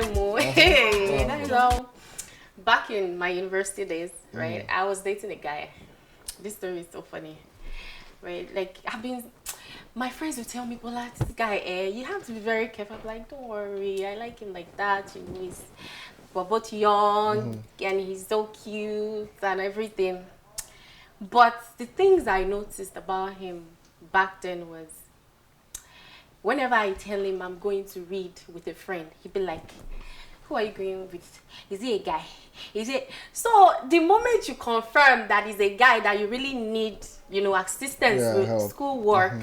time. Oh, hey, that is how. Back in my university days, right? I was dating a guy. This story is so funny, right? Like my friends would tell me, "Well, this guy, you have to be very careful." I'm like, don't worry, I like him like that. We're both young, and he's so cute and everything. But the things I noticed about him back then was whenever I tell him I'm going to read with a friend, he'd be like, who are you going with? Is he a guy? Is it? So the moment you confirm that he's a guy that you really need, assistance with help. schoolwork,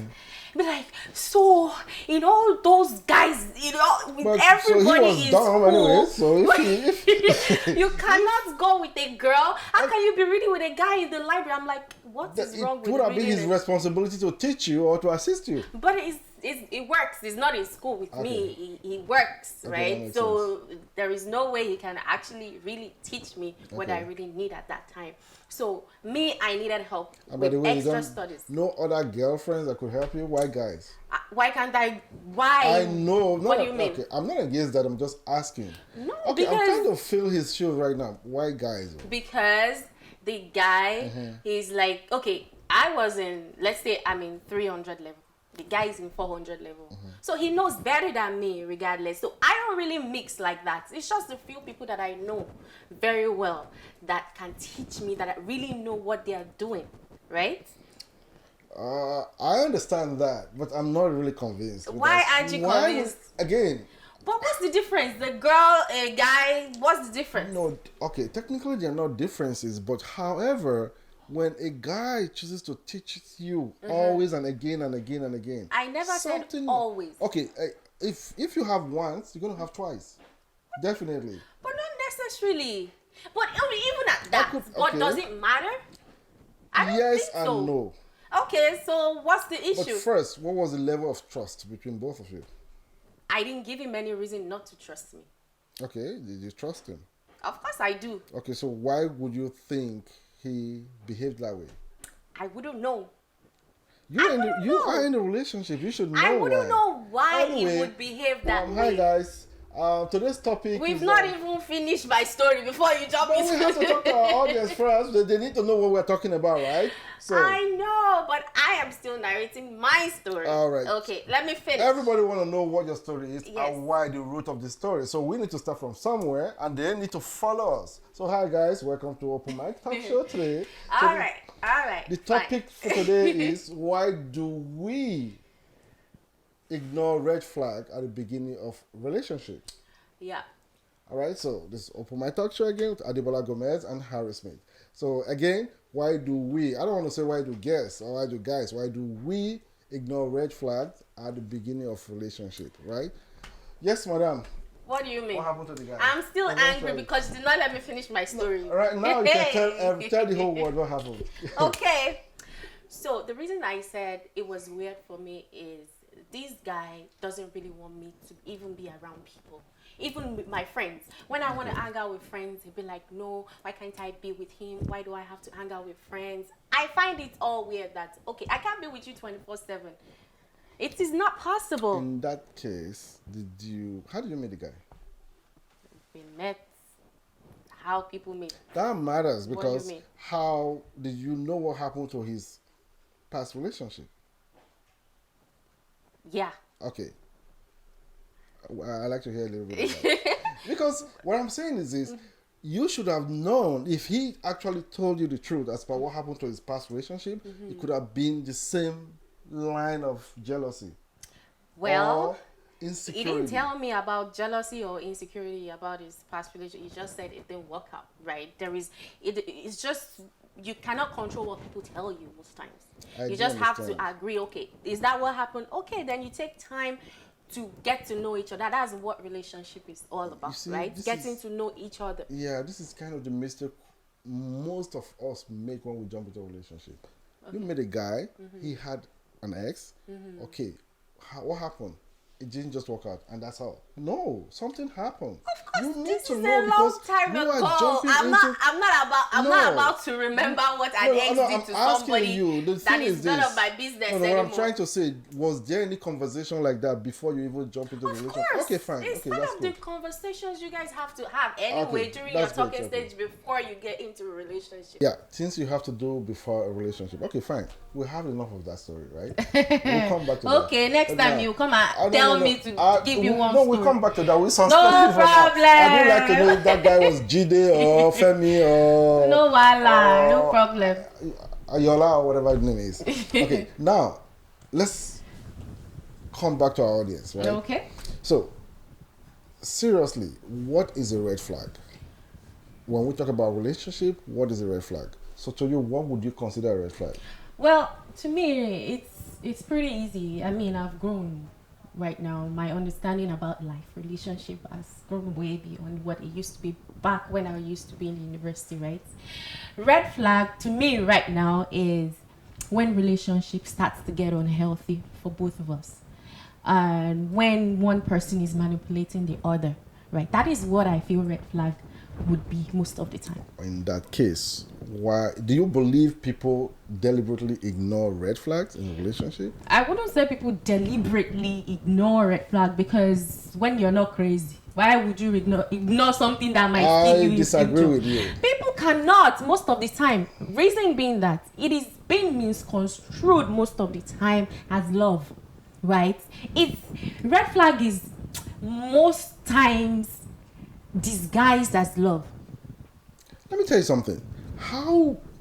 be like, so those guys, with But everybody so he was in dumb school, anyway. So if you cannot go with a girl. How can you be reading with a guy in the library? I'm like, what is wrong with it would have been reading his responsibility to teach you or to assist you. But it works. He's not in school with me. He works, right? So there is no way he can actually really teach me what I really need at that time. So I needed help with extra studies. No other girlfriends that could help you? Why guys? Why can't I? Why? I know. What do you mean? Okay, I'm not against that. I'm just asking. No, okay, because I'm trying to fill his shoes right now. Why guys? Because the guy is like, okay, I was in, let's say I'm in 300 level. The guy is in 400 level. So he knows better than me regardless. So I don't really mix like that. It's just a few people that I know very well that can teach me, that I really know what they are doing, right? I understand that, but I'm not really convinced. Why aren't you convinced? Again. But what's the difference? The girl, a guy, what's the difference? No, okay, technically there are no differences, but however, when a guy chooses to teach you always and again and again and again. I never said always. Okay, if you have once, you're going to have twice. Definitely. But not necessarily. But even at that, but does it matter? I don't yes think so. And no. Okay, so what's the issue? But first, what was the level of trust between both of you? I didn't give him any reason not to trust me. Okay, did you trust him? Of course I do. Okay, so why would you think he behaved that way? I wouldn't know. You are in a relationship. You should know why. I wouldn't know why he would behave that way. Hi guys. Today's topic We've not even finished my story before you jump into it. We have to talk to our audience first. They need to know what we're talking about, right? So I know, but I am still narrating my story. All right. Okay, let me finish. Everybody want to know what your story is and why the root of the story. So we need to start from somewhere and they need to follow us. So hi guys, welcome to Open Mic Talk Show today. All right. The topic for today is why do we ignore red flag at the beginning of relationship? Yeah. All right, so this is Open Mic Talk Show again with Adebola Gomez and Harry Smith. So again, why do we, I don't want to say why do guests or why do guys, why do we ignore red flags at the beginning of relationship, right? Yes, madam. What do you mean? What happened to the guy? I'm still angry because you did not let me finish my story. No, right now you can tell the whole world what happened. Okay. So the reason I said it was weird for me is this guy doesn't really want me to even be around people. Even with my friends. When I want to hang out with friends, he'll be like, no, why can't I be with him? Why do I have to hang out with friends? I find it all weird that, okay, I can't be with you 24/7. It is not possible. In that case, how did you meet the guy? We met. How people meet. That matters because what do you mean? How did you know what happened to his past relationship? Yeah. Okay. I like to hear a little bit of that. Because what I'm saying is this, you should have known if he actually told you the truth as per what happened to his past relationship, it could have been the same line of jealousy. Well, insecurity. He didn't tell me about jealousy or insecurity about his past relationship. He just said it didn't work out, right? It's just, you cannot control what people tell you most times. You just have to agree, okay, is that what happened? Okay, then you take time to get to know each other. That's what relationship is all about, right? Getting to know each other. Yeah, this is kind of the mistake most of us make when we jump into a relationship. Okay. You met a guy, he had an ex. Okay, what happened? it didn't just work out, and that's all. No, something happened. Of course, You need this to is know a long because time you ago. are jumping I'm into. not about to remember what an ex No, did I'm to asking somebody you. The that thing is is none this. of my business What anymore. I'm trying to say, was there any conversation like that before you even jump into the Of relationship? course. Okay, fine. It's Okay, part that's of cool. the conversations you guys have to have anyway Okay, during your that's good, talking okay. stage before you get into a relationship. Yeah, things you have to do before a relationship. Okay, fine. We have enough of that story, right? We'll come back to that. Okay, next But time now- you come no, and tell me to give you one No, story. we'll come back to that. We'll suspend No you for now. problem. I don't like to know if that guy was Jide or Femi or No wala, no problem. Ayola or whatever his name is. Okay, now let's come back to our audience, right? Okay. So, seriously, what is a red flag? When we talk about relationship, what is a red flag? So, to you, what would you consider a red flag? Well, to me, it's pretty easy. I mean, I've grown right now. My understanding about life, relationship has grown way beyond what it used to be back when I used to be in university, right? Red flag to me right now is when relationship starts to get unhealthy for both of us. And when one person is manipulating the other, right? That is what I feel red flag would be most of the time. In that case, why do you believe people deliberately ignore red flags in a relationship? I wouldn't say people deliberately ignore red flag, because when you're not crazy, why would you ignore something that might steal you? I disagree with you. People cannot most of the time. Reason being that it is being misconstrued most of the time as love, right? It's red flag is most times disguised as love. Let me tell you something.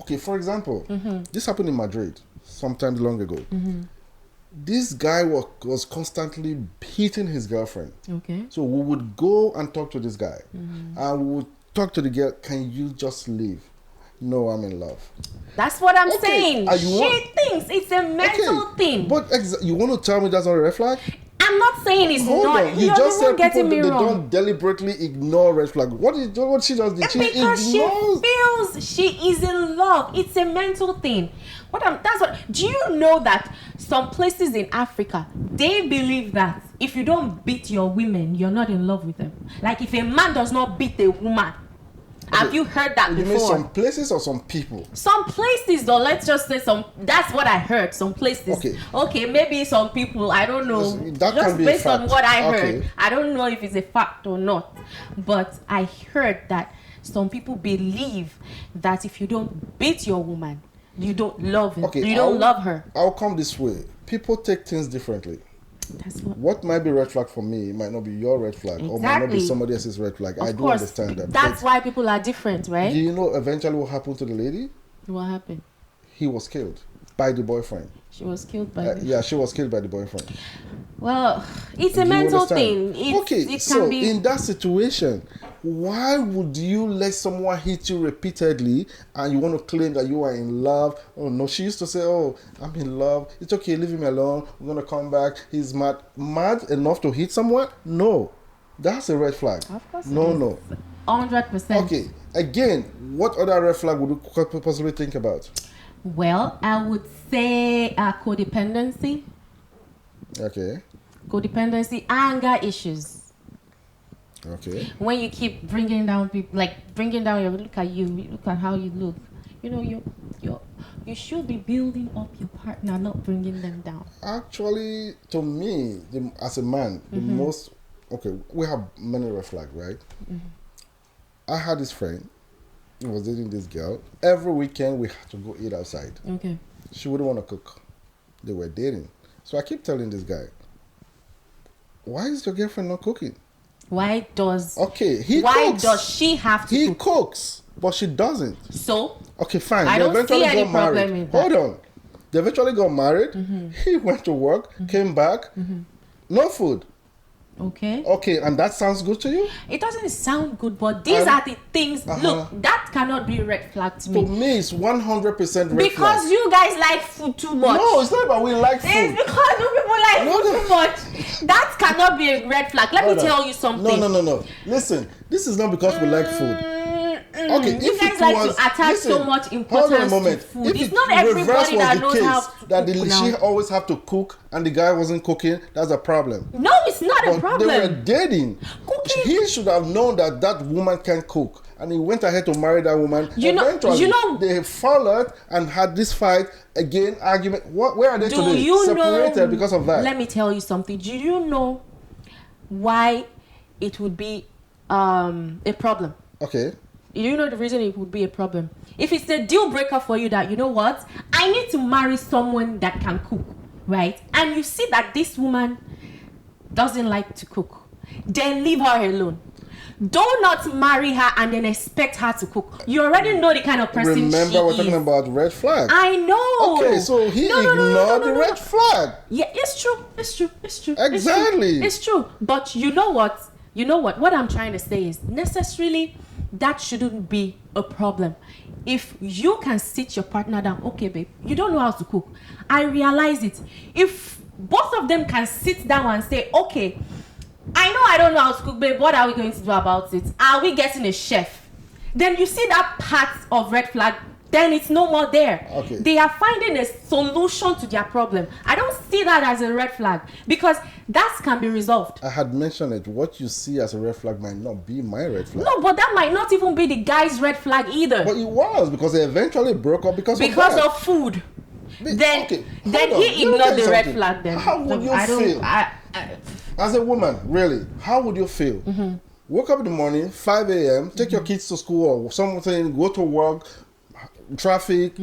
Okay, for example, this happened in Madrid sometime long ago. This guy was constantly hitting his girlfriend. Okay. So we would go and talk to this guy. And we would talk to the girl, can you just leave? No, I'm in love. That's what I'm Okay, saying. and you She thinks it's a mental thing. But you want to tell me that's not a red flag? I'm not saying it's Hold not. on. You You're just the one said getting people me they wrong. don't deliberately ignore red flag. What she just did? She Because she ignores. feels she is in love. It's a mental thing. Do you know that some places in Africa, they believe that if you don't beat your women, you're not in love with them. Like if a man does not beat a woman. Have you heard that You before? mean some places or some people? Some places, though, let's just say some. That's what I heard. Some places. Okay, maybe some people. I don't know. That just can be a based on fact. what I heard. Okay. I don't know if it's a fact or not. But I heard that some people believe that if you don't beat your woman, you don't love her. Okay, You don't love her. I'll come this way. People take things differently. That's What might be red flag for me might not be your red flag, or might not be Exactly. somebody else's red flag. I Of do course. understand that. That's But why people are different, right? do you know eventually what happened to the lady? What happened? He was killed by the boyfriend. She was killed by. Yeah, she was killed by the boyfriend. Well, it's a Do you mental understand? thing. Okay, It so can be. in that situation, why would you let someone hit you repeatedly and you want to claim that you are in love? Oh no, she used to say, oh, I'm in love. It's okay, leave him alone. We're going to come back. He's mad. Mad enough to hit someone? No. That's a red flag. Of course it No, is. no. 100%. Okay, again, what other red flag would you possibly think about? Well, I would say codependency. Okay, Codependency, anger issues. okay. When you keep bringing down people, like bringing down your look at you, look at how you look. You know, you should be building up your partner, not bringing them down. Actually, to me, as a man, the most... Okay, we have many red flags, right? I had this friend who was dating this girl. Every weekend, we had to go eat outside. Okay. She wouldn't want to cook. They were dating. So I keep telling this guy, why is your girlfriend not cooking? Why does Why does she have to He cook? cooks, but she doesn't. So Okay, fine. I They don't eventually see any got problem married. with that. Hold on. They eventually got married. He went to work, came back, no food. okay. Okay, and that sounds good to you? It doesn't sound good, but these are the things. Uh-huh. Look, that cannot be a red flag to To me. me, it's 100% red Because flag. you guys like food too much. No, it's not about we like It's food. because you people like No, food no. too much. That cannot be a red flag. Let me Hold on. tell you something. No. Listen, this is not because we like food. Okay, you guys like to attach so much importance to food. It's not everybody that knows how to that cook she now. always have to cook and the guy wasn't cooking. That's a problem. No, it's not a problem. They were dating. Cooking. He should have known that woman can cook, and he went ahead to marry that woman. Eventually, they followed and had this fight again, argument. Where are they today? Separated because of that. Let me tell you something. Do you know why it would be a problem? Okay. You know the reason it would be a problem? If it's a deal breaker for you that, you know what, I need to marry someone that can cook, right? And you see that this woman doesn't like to cook, then leave her alone. Do not marry her and then expect her to cook. You already know the kind of person she is. Remember, we're talking about red flag. I know. Okay, so he ignored the red flag. Yeah, it's true. It's true. It's true. Exactly. It's true. But you know what? What I'm trying to say is necessarily that shouldn't be a problem. If you can sit your partner down, okay, babe, you don't know how to cook. I realize it. If both of them can sit down and say, okay, I know I don't know how to cook, babe, what are we going to do about it? Are we getting a chef? Then you see that part of red flag, then it's no more there. Okay. They are finding a solution to their problem. I don't see that as a red flag because that can be resolved. I had mentioned it. What you see as a red flag might not be my red flag. No, but that might not even be the guy's red flag either. But it was because they eventually broke up because of food. Then he ignored the red flag. Then how would you feel? As a woman, really, how would you feel? Mm-hmm. Wake up in the morning, 5 a.m., take your kids to school or something, go to work, traffic,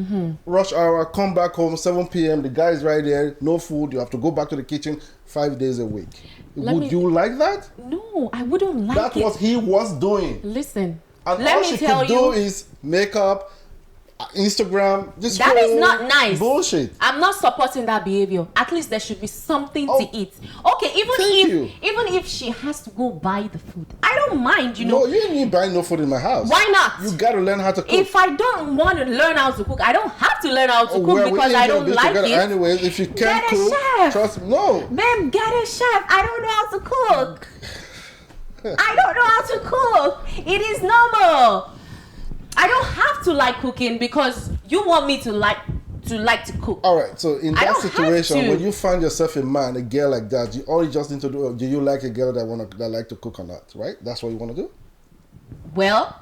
rush hour, come back home, 7 p.m., the guy is right there, no food, you have to go back to the kitchen 5 days a week. Would you like that? No, I wouldn't like That's it. what he was doing. Listen, and let all me she tell could you, do is makeup, Instagram, this that is not nice. Bullshit. I'm not supporting that behavior. At least there should be something to eat. Okay, even if she has to go buy the food, I don't mind. No, you need buy no food in my house. Why not? You gotta learn how to cook. If I don't want to learn how to cook, I don't have to learn how to cook because I don't like it. Anyways, if you can't cook, chef. Trust me. No, babe, get a chef. I don't know how to cook. I don't know how to cook. It is normal. I don't have to like cooking because you want me to like to cook. All right. So in that situation, when you find yourself a man, a girl like that, all you just need to do you like a girl that like to cook or not? Right? That's what you want to do. Well,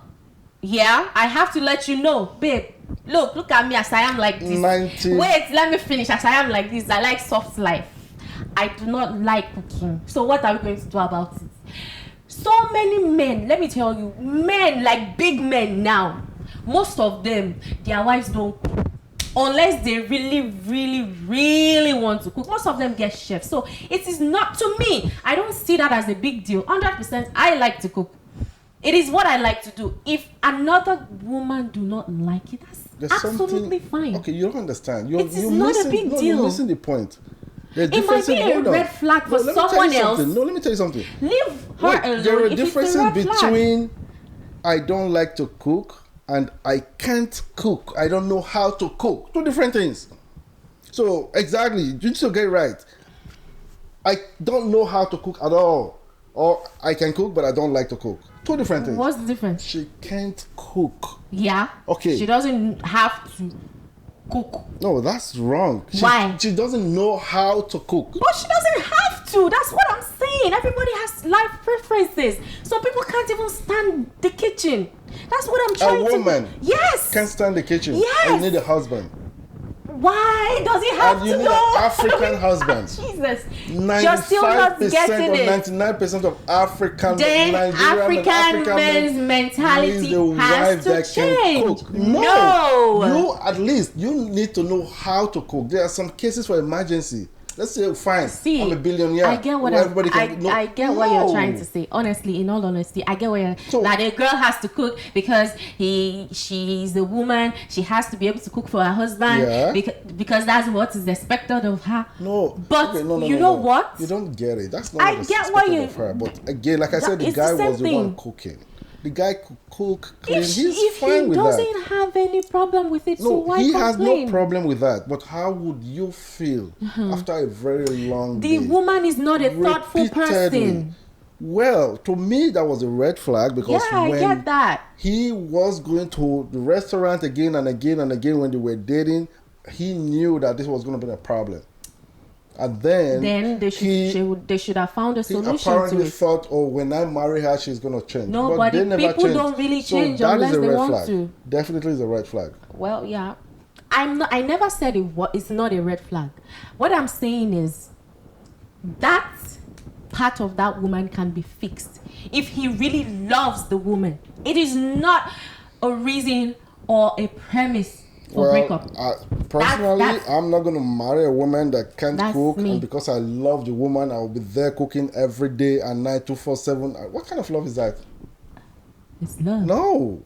yeah, I have to let you know, babe. Look at me as I am like this. Wait, let me finish. As I am like this, I like soft life. I do not like cooking. So what are we going to do about it? So many men, let me tell you, men like big men now, most of them, their wives don't cook unless they really, really, really want to cook. Most of them get chefs. So it is not, to me, I don't see that as a big deal. 100%, I like to cook. It is what I like to do. If another woman do not like it, that's absolutely fine. Okay, you don't understand. It is not a big deal. You're missing the point. It might be a red flag for someone else. No, let me tell you something. Leave her alone. There are differences between I don't like to cook and I can't cook. I don't know how to cook. Two different things. So, exactly. You need to get it right. I don't know how to cook at all. Or I can cook, but I don't like to cook. Two different things. What's the difference? She can't cook. Yeah. Okay. She doesn't have to cook. No, that's wrong. Why? She doesn't know how to cook. But she doesn't have to. That's what I'm saying. Everybody has life preferences. Some people can't even stand the kitchen. That's what I'm trying to... A woman yes, can't stand the kitchen. Yes. And you need a husband. Why does he have and you to need know? An African husband. Jesus. You're still not getting it. 99% of African then African men's mentality has to change. No. You at least you need to know how to cook. There are some cases for emergency. Let's say, fine, I'm a billionaire. I get what I get what you're trying to say. Honestly, in all honesty, I get what you're like. A girl has to cook because she's a woman. She has to be able to cook for her husband. Yeah. Because that's what is expected of her. No, but you know what? You don't get it. That's not what is expected of her. But again, like I said, the guy was the one cooking. The guy could cook, clean. He's fine with that. If he doesn't have any problem with it, so why he complain? has no problem with that. But how would you feel after a very long day? The woman is not a thoughtful person. Well, to me, that was a red flag because Yeah, I when get that. he was going to the restaurant again and again and again when they were dating, he knew that this was going to be a problem. And then they should have found a he solution apparently to it. thought, oh, when I marry her, she's going to change. No, but but they never people changed. don't really change so that unless is a they red want flag. to. Definitely is a red flag. Well, yeah. I never said it's not a red flag. What I'm saying is that part of that woman can be fixed if he really loves the woman. It is not a reason or a premise for breakup. Personally, I'm not going to marry a woman that can't cook, me. and because I love the woman, I'll be there cooking every day and night, 24/7. What kind of love is that? It's love. No.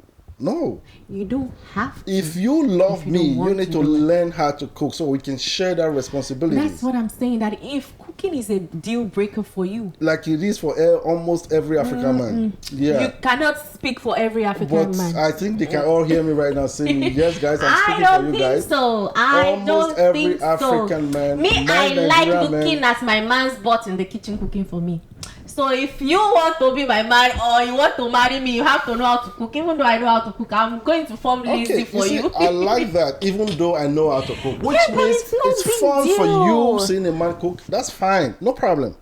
You don't have to. If you love me, you need to do it. learn how to cook so we can share that responsibility. That's what I'm saying, that if cooking is a deal breaker for you, like it is for almost every African man. Yeah. you cannot speak for every African But man. I think they can all hear me right now saying, yes, guys, I'm speaking I don't for you think guys. so. I Almost don't every think African so. man, Me, my I like Nigerian looking man. at my man's butt in the kitchen cooking for me. So if you want to be my man or you want to marry me, you have to know how to cook. Even though I know how to cook, I'm going to form lazy for you. I like that, even though I know how to cook. Which Yeah, but means it's no big fun for deal. you seeing a man cook. That's fine, no problem.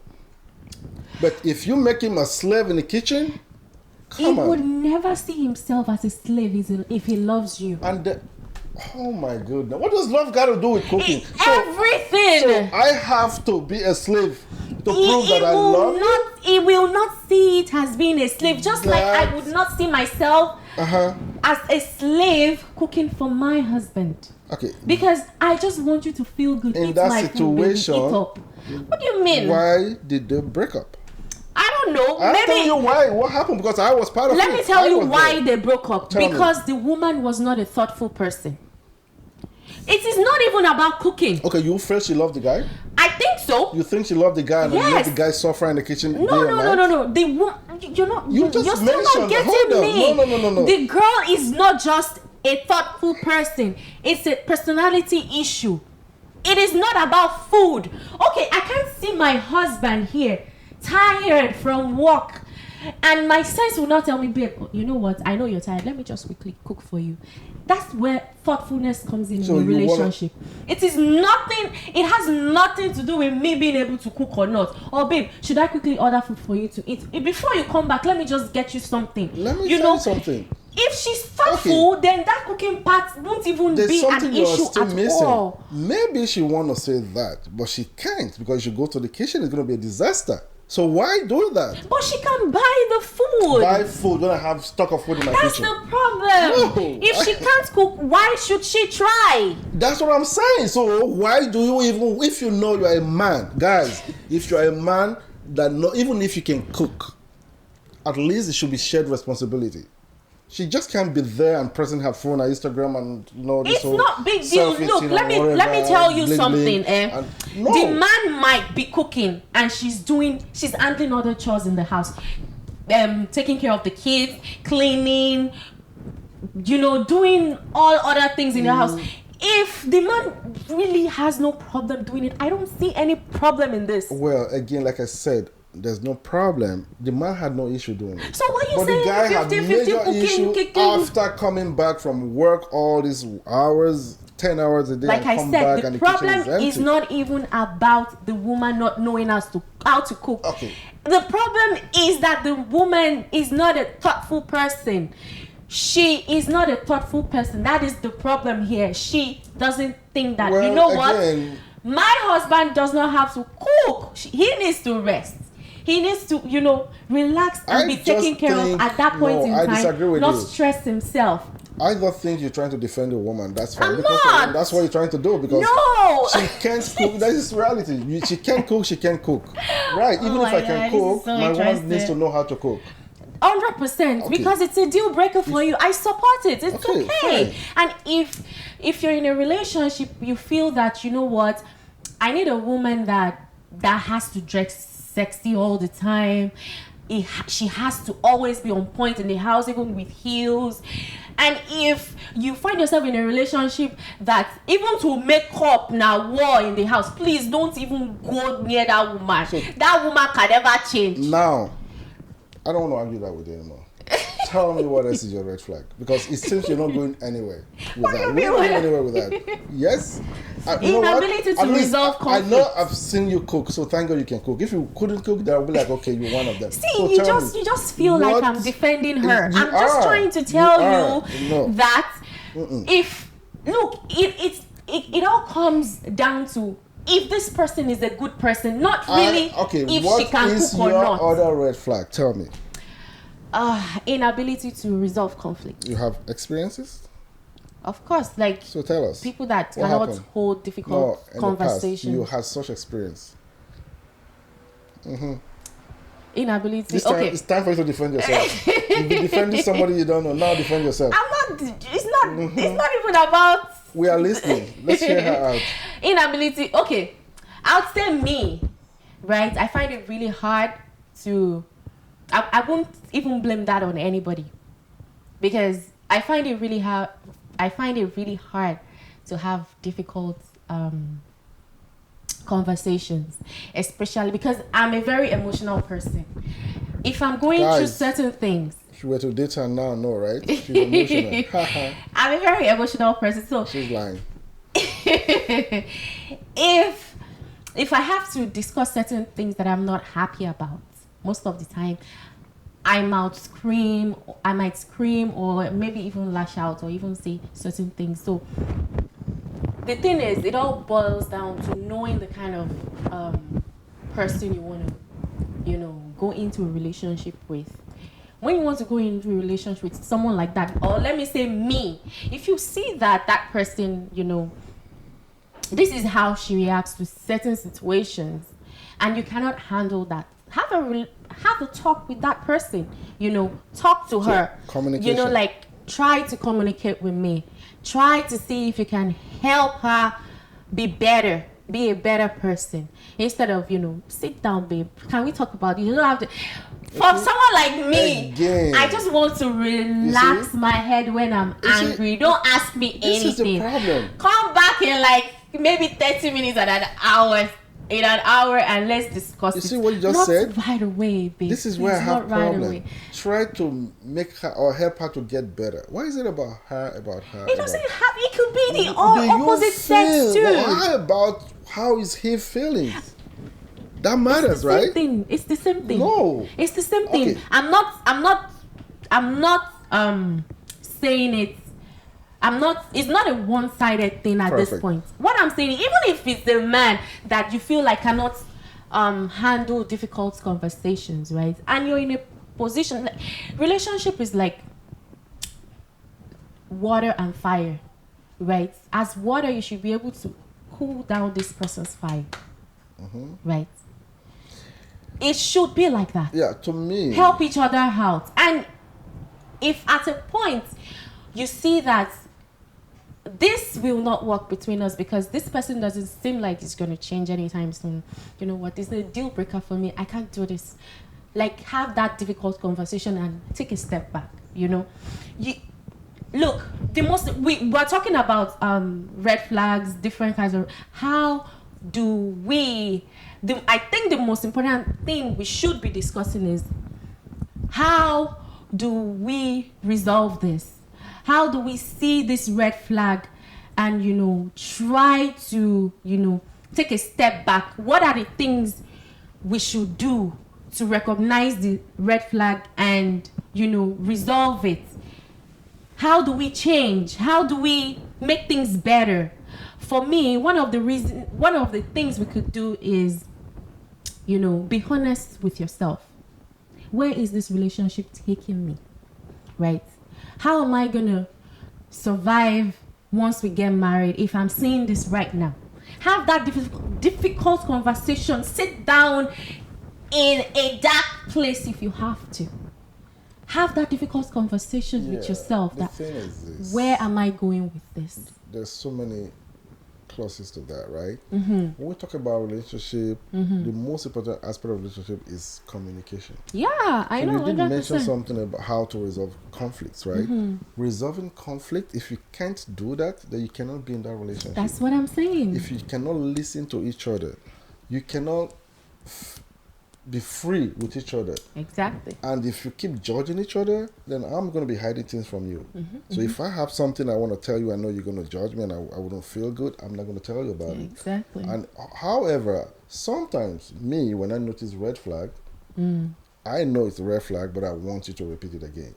But if you make him a slave in the kitchen, He come on. would never see himself as a slave if he loves you. And oh my goodness, what does love got to do with cooking? Everything. So I have to be a slave to prove that I love you? He will not see it as being a slave, just like I would not see myself as a slave cooking for my husband. Okay. Because I just want you to feel good. In eat that my situation, food, baby, eat up. What do you mean? Why did they break up? I don't know. I'll tell you why. What happened? Because I was part of it. Let me tell you why they they broke up. Tell Because the woman was not a thoughtful person. It is not even about cooking. Okay, you feel she loved the guy? I think so. You think she loved the guy and you let the guy suffer in the kitchen day and night? No. The woman, you're still not getting me. No. The girl is not just a thoughtful person. It's a personality issue. It is not about food. Okay, I can't see my husband here, tired from work, and my sense will not tell me, babe, you know what? I know you're tired. Let me just quickly cook for you. That's where thoughtfulness comes in a relationship. It is nothing. It has nothing to do with me being able to cook or not. Or babe, should I quickly order food for you to eat? Before you come back, let me just get you something. Let me tell you something. If she's thoughtful, then that cooking part won't even be an issue at all. Maybe she want to say that, but she can't because she go to the kitchen, it's going to be a disaster. So why do that? But she can buy the food. Buy food when I have stock of food in my kitchen. That's the problem. No. If she can't cook, why should she try? That's what I'm saying. So why do you even, if you know you're a man, guys, if you're a man that even if you can cook, at least it should be shared responsibility. She just can't be there and pressing her phone on Instagram and this it's not big deal. Look, let me tell you something. No. The man might be cooking and she's handling other chores in the house, taking care of the kids, cleaning, doing all other things in the house. If the man really has no problem doing it, I don't see any problem in this. Well, again, like I said, there's no problem. The man had no issue doing it. So why are you but saying the guy had 50, major cooking? issue after coming back from work all these hours, 10 hours a day. Like and I said, and the the kitchen problem is not even about the woman not knowing how to cook. Okay. The problem is that the woman is not a thoughtful person. She is not a thoughtful person. That is the problem here. She doesn't think that, what? My husband does not have to cook. He needs to rest. He needs to, relax and be taken care of at that point in time, not stress himself. I don't think you're trying to defend a woman. That's fine. I'm not. That's what you're trying to do because she can't cook. That is reality. She can't cook. She can't cook. Right. Even if I can cook, my woman needs to know how to cook. 100%, because it's a deal breaker for you. I support it. It's okay. And if you're in a relationship, you feel that, what, I need a woman that has to dress sexy all the time. She has to always be on point in the house, even with heels. And if you find yourself in a relationship that even to make up now war in the house, please don't even go near that woman. That woman can never change. Now, I don't want to argue that with you anymore. Tell me what else is your red flag, because it seems you're not going anywhere with that. We're not going anywhere with that. Yes. Inability to resolve conflict. I know I've seen you cook, so thank God you can cook. If you couldn't cook, then I'll be like, okay, you're one of them. See, so you just feel like I'm defending her. I'm just trying to tell you that if look, it all comes down to if this person is a good person, not really if she can cook or not. What is your other red flag? Tell me. Inability to resolve conflict. You have experiences? Of course, like, so tell us. People that cannot hold difficult conversations. You had such experience. Inability. This time, it's time for you to defend yourself. You've been defending somebody you don't know. Now defend yourself. I'm not. It's not even about. We are listening. Let's hear her out. Inability. Okay, I would say me. Right. I find it really hard to. I won't even blame that on anybody, because I find it really hard. I find it really hard to have difficult conversations, especially because I'm a very emotional person. If I'm going through certain things, if you were to date her now, no, right? She's emotional. I'm a very emotional person, so she's lying. If I have to discuss certain things that I'm not happy about, most of the time, I might scream, or maybe even lash out, or even say certain things. So the thing is, it all boils down to knowing the kind of person you want to, go into a relationship with. When you want to go into a relationship with someone like that, or let me say me, if you see that person, this is how she reacts to certain situations, and you cannot handle that, have a talk with that person, talk to her, communication, like try to communicate with me, try to see if you can help her be a better person, instead of sit down, babe, can we talk about it? You don't have to. For someone like me, again, I just want to relax my head when I'm angry. Don't ask me anything. This is the problem. Come back in like maybe 30 minutes and an hour. In an hour, and let's discuss it. You see what you just said? Not right away, babe. This is where I have a problem. Try to make her or help her to get better. Why is it about her? It doesn't have. It could be the opposite sex too. Why about how is he feeling? That matters, right? It's the same thing. No, it's the same thing. Okay. I'm not saying it. It's not a one-sided thing at this point. What I'm saying, even if it's a man that you feel like cannot handle difficult conversations, right? And you're in a position, relationship is like water and fire, right? As water, you should be able to cool down this person's fire, right? It should be like that. Yeah, to me. Help each other out. And if at a point you see that this will not work between us because this person doesn't seem like it's going to change anytime soon, you know what, it's a deal breaker for me, I can't do this. Like, have that difficult conversation and take a step back, Look, we're talking about red flags, different kinds of, how do we, I think the most important thing we should be discussing is, how do we resolve this? How do we see this red flag and, try to, take a step back? What are the things we should do to recognize the red flag and, resolve it? How do we change? How do we make things better? For me, one of the things we could do is, be honest with yourself. Where is this relationship taking me? Right? How am I gonna survive once we get married if I'm seeing this right now? Have that difficult conversation. Sit down in a dark place if you have to. Have that difficult conversation with yourself. The thing is this, where am I going with this? There's so many clauses to that, right? When we talk about relationship, the most important aspect of relationship is communication. Yeah, I know. You did 100%. mention something about how to resolve conflicts, right? Resolving conflict, if you can't do that, then you cannot be in that relationship. That's what I'm saying. If you cannot listen to each other, you cannot be free with each other. Exactly. And if you keep judging each other, then I'm going to be hiding things from you. So if I have something I want to tell you, I know you're going to judge me and I wouldn't feel good, I'm not going to tell you about it. Exactly. And however, sometimes me, when I notice red flag, I know it's a red flag, but I want you to repeat it again.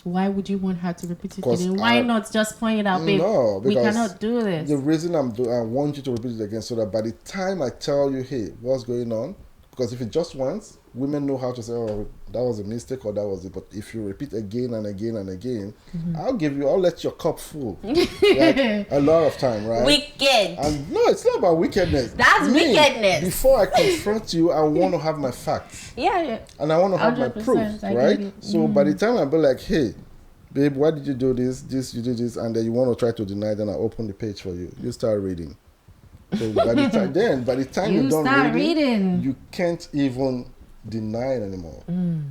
Why would you want her to repeat it 'Cause again? Why not just point it out, babe? No, we because cannot do this. The reason I want you to repeat it again, so that by the time I tell you, hey, what's going on? Because if it just once, women know how to say, oh, that was a mistake or that was it. But if you repeat again and again and again, I'll let your cup full. Like, a lot of time, right? Wicked. And no, it's not about wickedness. That's wickedness. Before I confront you, I want to have my facts. Yeah. And I want to have my 100%, proof, I right? get it. So by the time I be like, hey, babe, why did you do this? You did this, and then you want to try to deny, then I open the page for you. You start reading. So by the time You you're done start reading. you can't even deny it anymore.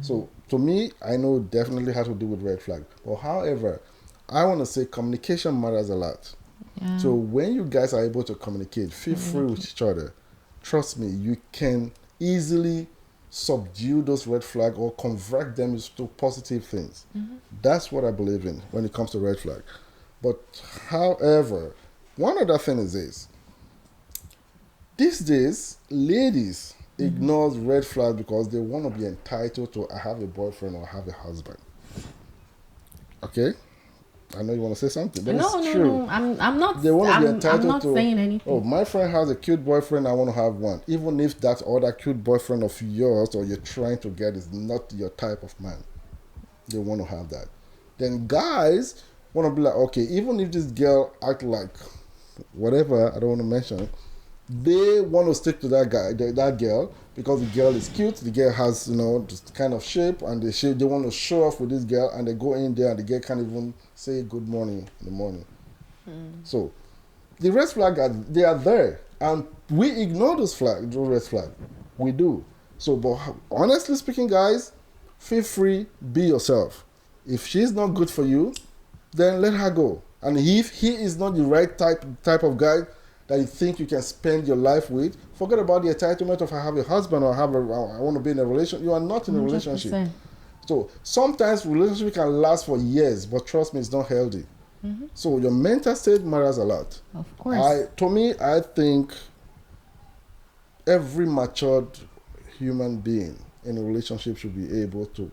So to me, I know definitely how to deal with red flag. But however, I want to say communication matters a lot. Yeah. So when you guys are able to communicate, feel free with each other. Trust me, you can easily subdue those red flags or convert them into positive things. That's what I believe in when it comes to red flag. But however, one other thing is this. These days, ladies ignore red flag because they want to be entitled to I have a boyfriend or I have a husband. Okay? I know you want to say something, but it's true. No. I'm not. They want to be I'm entitled not to. saying anything. Oh, my friend has a cute boyfriend. I want to have one, even if that other cute boyfriend of yours or you're trying to get is not your type of man. They want to have that. Then guys want to be like, okay, even if this girl act like whatever, I don't want to mention. They want to stick to that guy, that girl, because the girl is cute. The girl has, this kind of shape, and they want to show off with this girl, and they go in there, and the girl can't even say good morning in the morning. So, the red flag they are there, and we ignore those red flag. We do. So, but honestly speaking, guys, feel free, be yourself. If she's not good for you, then let her go. And if he is not the right type of guy that you think you can spend your life with, forget about the entitlement of I have a husband or I want to be in a relationship. You are not in a 100%. relationship. So sometimes relationship can last for years, but trust me, it's not healthy. So your mental state matters a lot. Of course. I think every matured human being in a relationship should be able to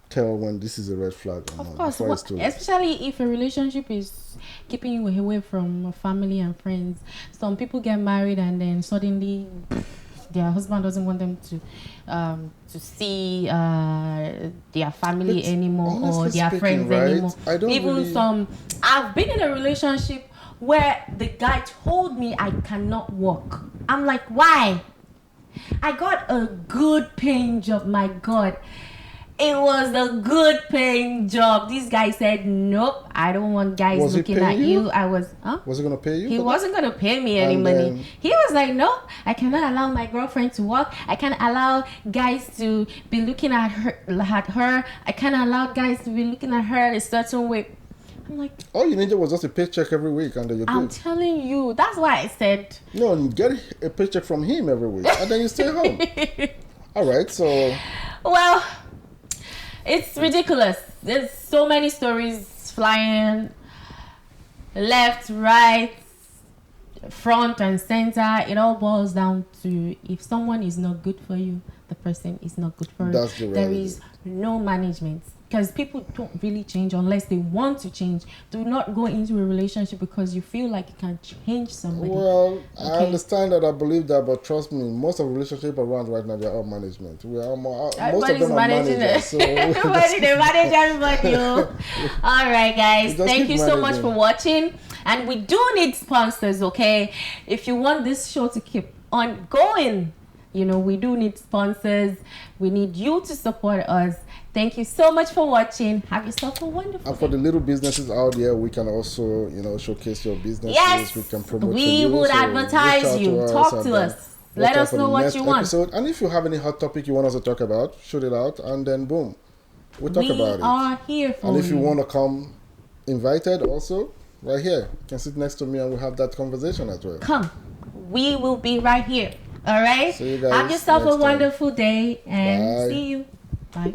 tell when this is a red flag or Of not. course, especially if a relationship is keeping you away from family and friends. Some people get married and then suddenly their husband doesn't want them to see their family anymore or their friends anymore. I've been in a relationship where the guy told me I cannot walk. I'm like, why? I got a good paying job, my God. It was a good paying job. This guy said, nope, I don't want guys looking at you. I was, Was he going to pay you? He wasn't going to pay me any money. He was like, no, I cannot allow my girlfriend to walk. I can't allow guys to be looking at her. I can't allow guys to be looking at her a certain way. I'm like, all you needed was just a paycheck every week and then you're good. I'm telling you, that's why I said. No, you get a paycheck from him every week and then you stay home. All right, so. Well, it's ridiculous. There's so many stories flying left, right, front and center. It all boils down to if someone is not good for you, the person is not good for you. There is no management. Because people don't really change unless they want to change. Do not go into a relationship because you feel like you can change somebody. Well, okay. I understand that, I believe that, but trust me, most of relationships around right now, they're all management. Most of them are managers. So everybody, they manage everybody. All right, guys. Thank you so much for watching. And we do need sponsors, okay? If you want this show to keep on going, we do need sponsors. We need you to support us. Thank you so much for watching. Have yourself a wonderful day. And for the little businesses out there, we can also, showcase your businesses. Yes, we can promote we would advertise you. Talk to us. Let us know what you want. And if you have any hot topic you want us to talk about, shoot it out, and then boom, we'll talk about it. We are here for you. And if you want to come invited also, right here, you can sit next to me and we'll have that conversation as well. Come. We will be right here. All right. See you guys Have yourself next a time. wonderful day and Bye. see you. Bye.